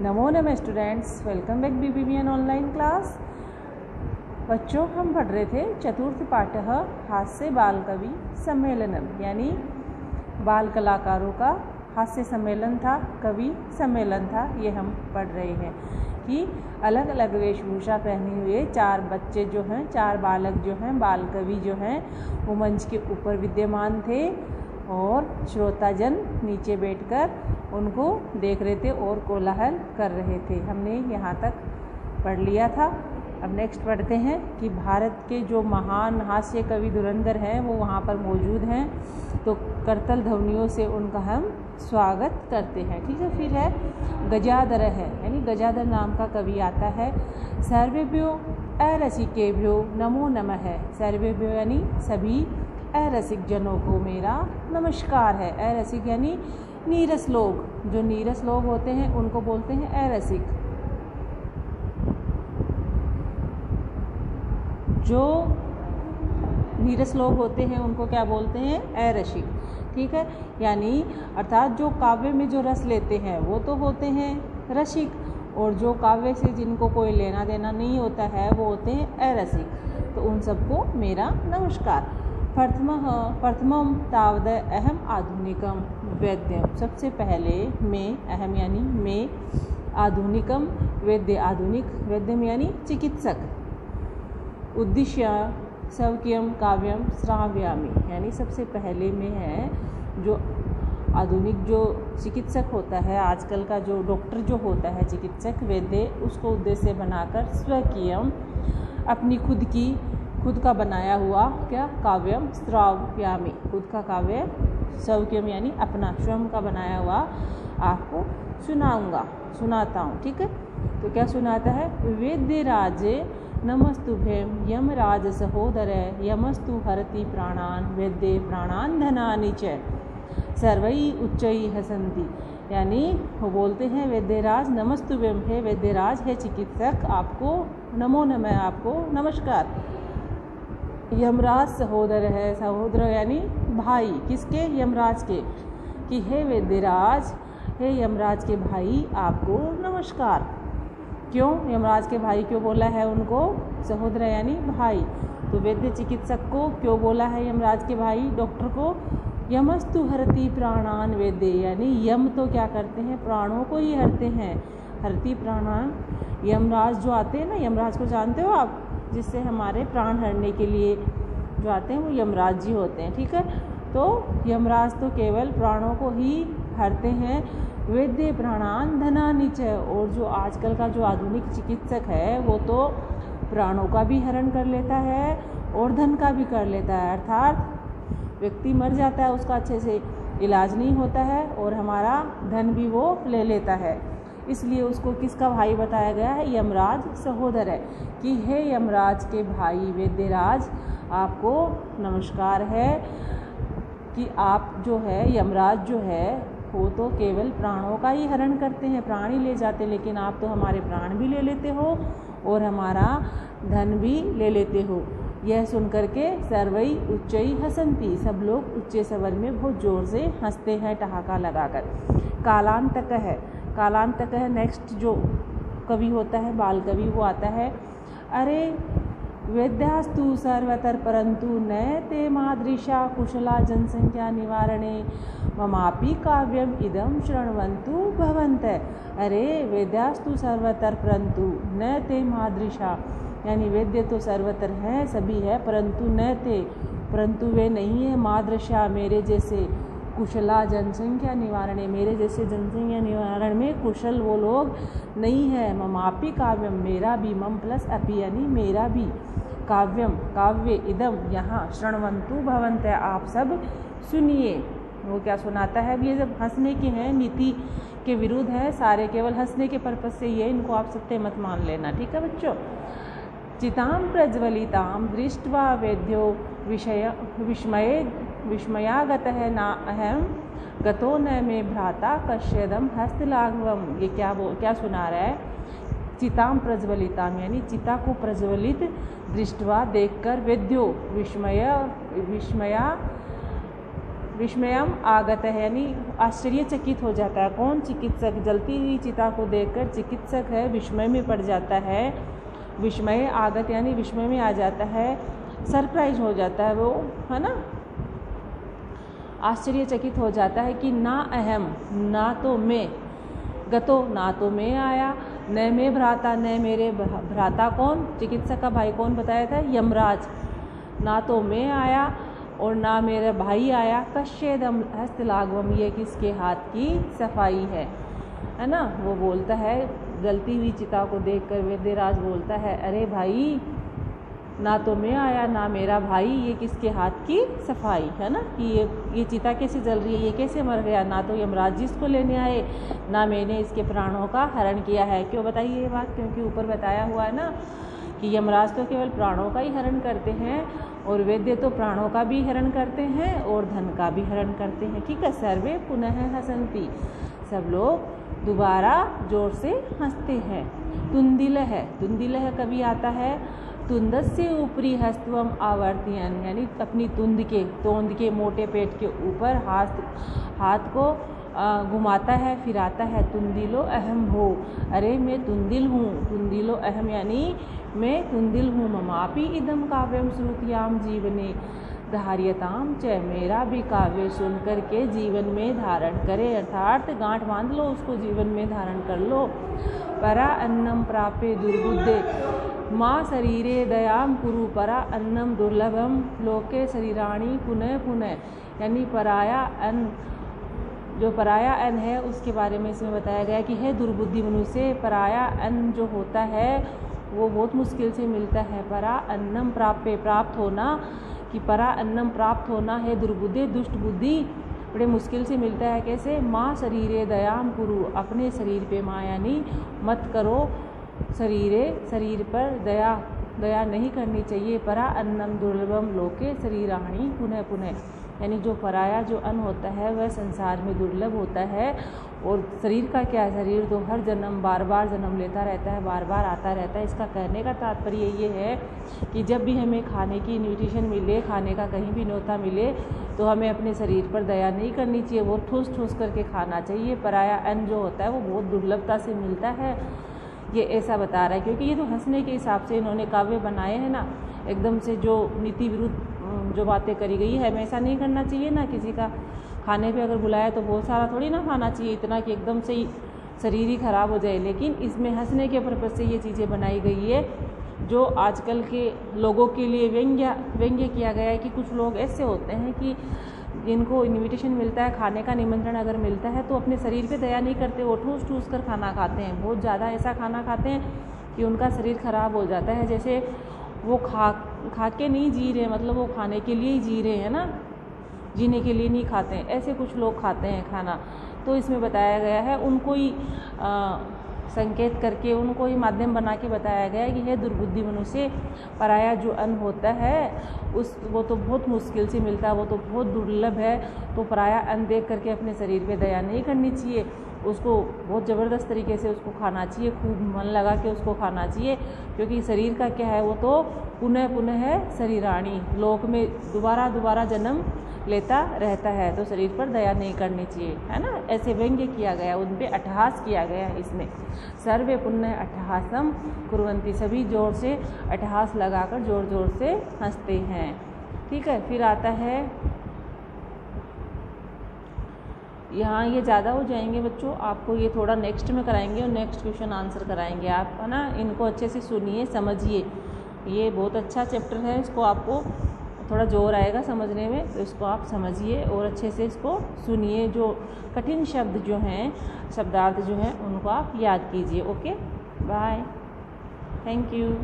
नमो नमः students, welcome back BBBN online class. बच्चों, हम पढ़ रहे थे चतुर्थ पाठः हास्य बाल कवि सम्मेलनम, यानी बाल कलाकारों का हास्य सम्मेलन था, कवि सम्मेलन था। ये हम पढ़ रहे हैं कि अलग अलग वेशभूषा पहने हुए चार बच्चे जो हैं, चार बालक जो हैं, बाल कवि जो हैं, वो मंच के ऊपर विद्यमान थे और श्रोताजन नीचे बैठकर उनको देख रहे थे और कोलाहल कर रहे थे। हमने यहाँ तक पढ़ लिया था। अब नेक्स्ट पढ़ते हैं कि भारत के जो महान हास्य कवि धुरंधर हैं वो वहाँ पर मौजूद हैं, तो करतल ध्वनियों से उनका हम स्वागत करते हैं। ठीक है, फिर है गजाधर है, यानी गजाधर नाम का कवि आता है। सर्वेभ्यो अरसिकेभ्यो नमो नमः है। सर्वेभ्यो यानी सभी, अरसिक जनों को मेरा नमस्कार है। अरसिक यानी नीरस लोग, जो नीरस लोग होते हैं उनको बोलते हैं अरसिक। जो नीरस लोग होते हैं उनको क्या बोलते हैं? अरसिक। ठीक है, यानी अर्थात जो काव्य में जो रस लेते हैं वो तो होते हैं रसिक, और जो काव्य से जिनको कोई लेना देना नहीं होता है वो होते हैं अरसिक। तो उन सबको मेरा नमस्कार। प्रथमम तावद अहम आधुनिकम वेद्यम, सबसे पहले मैं, अहम यानी मैं, आधुनिकम वेद्य आधुनिक, वेद्यम यानी चिकित्सक, उद्देश्य स्वकीयम काव्यम श्राव्यामि, यानी सबसे पहले में है जो आधुनिक जो चिकित्सक होता है, आजकल का जो डॉक्टर जो होता है चिकित्सक वैद्य, उसको उद्देश्य बनाकर स्वकीयम अपनी खुद का बनाया हुआ क्या काव्यम श्राव्यामि, खुद का काव्य, स्वकीयम यानी अपना, स्वयं का बनाया हुआ आपको सुनाता हूँ। ठीक है, तो क्या सुनाता है? वेद्यराजे नमस्तुभ्यं यमराज सहोदर यमस्तु हरति प्राणान वेद्ये प्राणान धनानि च सर्वै उच्चै हसन्ति, यानी वो बोलते हैं वेद्यराज नमस्तुभ्यं, है वेद्यराज, है चिकित्सक, आपको नमो नमः, आपको नमस्कार। यमराज सहोदर है, सहोदर यानी भाई, किसके? यमराज के, कि हे वेद्यराज, हे यमराज के भाई, आपको नमस्कार। क्यों यमराज के भाई क्यों बोला है उनको? सहोदर यानी भाई। तो वैद्य चिकित्सक को क्यों बोला है यमराज के भाई डॉक्टर को? यमस्तु हरति प्राणान वेद्य, यानी यम तो क्या करते हैं? प्राणों को ही हरते हैं। हरति प्राणान, यमराज जो आते हैं ना, यमराज को जानते हो आप, जिससे हमारे प्राण हरने के लिए जो आते हैं वो यमराज जी होते हैं। ठीक है, तो यमराज तो केवल प्राणों को ही हरते हैं। वेद्य प्राणान धनानि च, और जो आजकल का जो आधुनिक चिकित्सक है वो तो प्राणों का भी हरण कर लेता है और धन का भी कर लेता है, अर्थात व्यक्ति मर जाता है, उसका अच्छे से इलाज नहीं होता है और हमारा धन भी वो ले लेता है। इसलिए उसको किसका भाई बताया गया है? यमराज सहोदर है, कि हे यमराज के भाई वेद्यराज, आपको नमस्कार है, कि आप जो है, यमराज जो है वो तो केवल प्राणों का ही हरण करते हैं, प्राण ही ले जाते, लेकिन आप तो हमारे प्राण भी ले लेते हो और हमारा धन भी ले लेते हो। यह सुनकर के सर्वई उच्चई हसंती, सब लोग उच्चे स्वर में बहुत ज़ोर से हंसते हैं ठहाका लगाकर। कालांतक है, कालांतक है नेक्स्ट जो कवि होता है, बाल कवि, वो आता है। अरे वेद्यास्तु सर्वतर परंतु न ते मादृशा कुशला जनसंख्या निवारणे ममापि काव्यम इदम शृण्वन्तु भवन्त। अरे वेद्यास्तु सर्वतर परंतु न ते मादृशा, यानी वेद्य तो सर्वतर हैं, सभी है, परंतु न ते, परंतु वे नहीं है, मादृशा मेरे जैसे, कुशला जनसंख्या निवारण, मेरे जैसे जनसंख्या निवारण में कुशल वो लोग नहीं है। ममापि काव्यम, मेरा भी, मम प्लस अपि यानी मेरा भी, काव्यम काव्य, इदम यहाँ, शृण्वन्तु भवन्त, आप सब सुनिए। वो क्या सुनाता है? ये जब हंसने के हैं, नीति के विरुद्ध है सारे, केवल हंसने के पर्पज से ये, इनको आप सत्य मत मान लेना। ठीक है बच्चों। चितां प्रज्वलितां दृष्ट्वा वेद्यो विस्मयागतः ना अहम गतो न मे भ्राता कश्यदम हस्तलाघवम। ये क्या सुना रहा है? चितां प्रज्वलितां, यानी चिता को प्रज्वलित, दृष्ट्वा देखकर, वेद्यो विस्मयम आगत है, यानी आश्चर्यचकित हो जाता है। कौन? चिकित्सक। जलती हुई चिता को देखकर चिकित्सक है विस्मय में पड़ जाता है। विस्मय आगत यानी विस्मय में आ जाता है, सरप्राइज हो जाता है वो, है ना, आश्चर्यचकित हो जाता है कि ना अहम, ना तो मैं, गतो ना तो मैं आया, न मैं भ्राता, न मेरे भ्राता। कौन? चिकित्सक का भाई कौन बताया था? यमराज। ना तो मैं आया और ना मेरा भाई आया। कश्येदम हस्तलाघवम, ये किसके हाथ की सफाई है ना। वो बोलता है, जलती हुई चिता को देखकर वैद्यराज बोलता है, अरे भाई, ना तो मैं आया ना मेरा भाई, ये किसके हाथ की सफाई है ना, कि ये चिता कैसे जल रही है, ये कैसे मर गया। ना तो यमराज जी इसको लेने आए, ना मैंने इसके प्राणों का हरण किया है। क्यों बताइए ये बात? क्योंकि ऊपर बताया हुआ है ना कि यमराज तो केवल प्राणों का ही हरण करते हैं और वैद्य तो प्राणों का भी हरण करते हैं और धन का भी हरण करते हैं। ठीक है। सर्वे पुनः हसंती, सब लोग दोबारा जोर से हंसते हैं। तुंदिल है, तुंदिल है कभी आता है, तुंदस्य ऊपरी हस्तवम आवर्तियन, यानी अपनी तोंद के मोटे पेट के ऊपर हाथ को घुमाता है, फिराता है। तुंदिलो अहम हो, अरे मैं तुंदिल हूँ। तुंदिलो अहम यानी मैं तुंदिल हूँ। ममापि इदम काव्यम श्रुतियाम जीवने धार्यताम च, मेरा भी काव्य सुन करके जीवन में धारण करे, अर्थात गांठ बांध लो उसको, जीवन में धारण कर लो। परा अन्नम प्राप्य दुर्बुद्धे माँ शरीरे दयाम कुरु, परा अन्नम दुर्लभम लोके शरीराणी पुनः पुनः, यानी पराया अन्न, जो पराया अन्न है उसके बारे में इसमें बताया गया कि है दुर्बुद्धि मनुष्य, पराया अन्न जो होता है वो बहुत मुश्किल से मिलता है। परा अन्नम प्राप्य, प्राप्त होना, कि परा अन्नम प्राप्त होना है दुर्बुद्धि, दुष्ट बुद्धि बड़े मुश्किल से मिलता है। कैसे? माँ शरीरे दयाम कुरु, अपने शरीर पे माँ यानी मत करो, शरीर पर दया नहीं करनी चाहिए। परा अन्नम दुर्लभम लोके शरीराणी पुनः पुनः, यानी जो पराया जो अन्न होता है वह संसार में दुर्लभ होता है। और शरीर का क्या? शरीर तो हर जन्म बार बार जन्म लेता रहता है, बार बार आता रहता है। इसका कहने का तात्पर्य ये है कि जब भी हमें खाने की न्यूट्रिशन मिले, खाने का कहीं भी न्योता मिले, तो हमें अपने शरीर पर दया नहीं करनी चाहिए, वो ठूस ठूस करके खाना चाहिए। पराया अन्न जो होता है वो बहुत दुर्लभता से मिलता है, ये ऐसा बता रहा है। क्योंकि ये तो हंसने के हिसाब से इन्होंने काव्य बनाए हैं ना, एकदम से जो नीति विरुद्ध जो बातें करी गई है, हमें ऐसा नहीं करना चाहिए ना। किसी का खाने पे अगर बुलाया तो बहुत सारा थोड़ी ना खाना चाहिए, इतना कि एकदम से ही शरीर ही खराब हो जाए। लेकिन इसमें हंसने के पर्पज़ से ये चीज़ें बनाई गई है, जो आजकल के लोगों के लिए व्यंग्य किया गया है। कि कुछ लोग ऐसे होते हैं कि जिनको इन्विटेशन मिलता है, खाने का निमंत्रण अगर मिलता है, तो अपने शरीर पे दया नहीं करते, वो ठूस ठूस कर खाना खाते हैं। बहुत ज़्यादा ऐसा खाना खाते हैं कि उनका शरीर खराब हो जाता है। जैसे वो खा के नहीं जी रहे, मतलब वो खाने के लिए ही जी रहे हैं ना, जीने के लिए नहीं खाते हैं। ऐसे कुछ लोग खाते हैं खाना। तो इसमें बताया गया है, उनको ही संकेत करके, उनको ही माध्यम बना के बताया गया है कि यह दुर्बुद्धि मनुष्य, पराया जो अन्न होता है वो तो बहुत मुश्किल से मिलता है, वो तो बहुत दुर्लभ है। तो पराया अन्न देख करके अपने शरीर पे दया नहीं करनी चाहिए, उसको बहुत ज़बरदस्त तरीके से उसको खाना चाहिए, खूब मन लगा के उसको खाना चाहिए। क्योंकि शरीर का क्या है, वो तो पुनः पुनः है शरीराणी, लोक में दोबारा दोबारा जन्म लेता रहता है। तो शरीर पर दया नहीं करनी चाहिए, है ना। ऐसे व्यंग्य किया गया, उन पे अट्टहास किया गया है इसमें। सर्वे पुण्य अट्टहासम कुर्वन्ति, सभी जोर से अट्टहास लगाकर जोर जोर से हंसते हैं। ठीक है। फिर आता है, यहाँ ये ज़्यादा हो जाएंगे बच्चों, आपको ये थोड़ा नेक्स्ट में कराएंगे और नेक्स्ट क्वेश्चन आंसर कराएंगे आप, है ना। इनको अच्छे से सुनिए, समझिए, ये बहुत अच्छा चैप्टर है, इसको आपको थोड़ा जोर आएगा समझने में, तो इसको आप समझिए और अच्छे से इसको सुनिए। जो कठिन शब्द जो हैं, शब्दार्थ जो हैं, उनको आप याद कीजिए। Okay, bye, thank you.